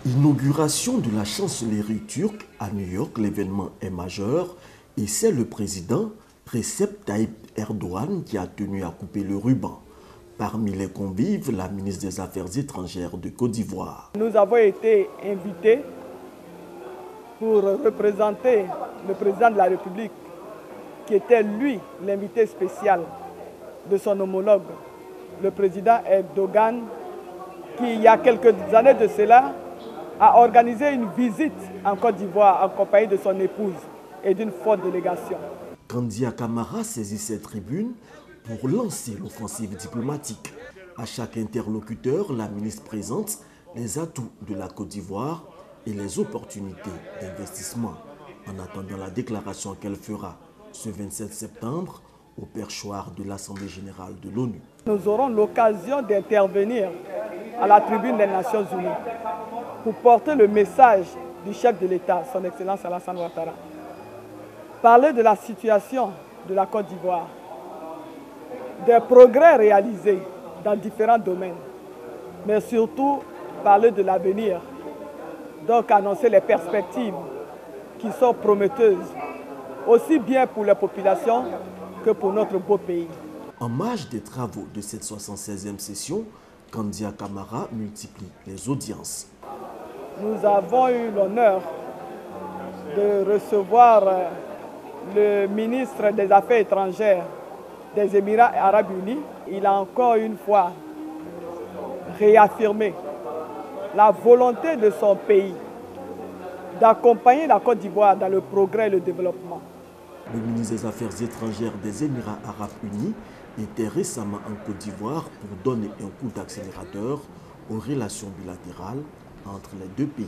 Inauguration de la chancellerie turque à New York, l'événement est majeur et c'est le président Recep Tayyip Erdogan qui a tenu à couper le ruban. Parmi les convives, la ministre des Affaires étrangères de Côte d'Ivoire. Nous avons été invités pour représenter le président de la République, qui était lui l'invité spécial de son homologue, le président Erdogan, qui il y a quelques années de cela a organisé une visite en Côte d'Ivoire en compagnie de son épouse et d'une forte délégation. Kandia Camara saisit cette tribune pour lancer l'offensive diplomatique. À chaque interlocuteur, la ministre présente les atouts de la Côte d'Ivoire et les opportunités d'investissement, en attendant la déclaration qu'elle fera ce 27 septembre au perchoir de l'Assemblée générale de l'ONU. Nous aurons l'occasion d'intervenir à la tribune des Nations Unies pour porter le message du chef de l'État, son Excellence Alassane Ouattara. Parler de la situation de la Côte d'Ivoire, des progrès réalisés dans différents domaines, mais surtout parler de l'avenir, donc annoncer les perspectives qui sont prometteuses, aussi bien pour les populations que pour notre beau pays. En marge des travaux de cette 76e session, Kandia Camara multiplie les audiences. Nous avons eu l'honneur de recevoir le ministre des Affaires étrangères des Émirats arabes unis. Il a encore une fois réaffirmé la volonté de son pays d'accompagner la Côte d'Ivoire dans le progrès et le développement. Le ministre des Affaires étrangères des Émirats arabes unis était récemment en Côte d'Ivoire pour donner un coup d'accélérateur aux relations bilatérales entre les deux pays.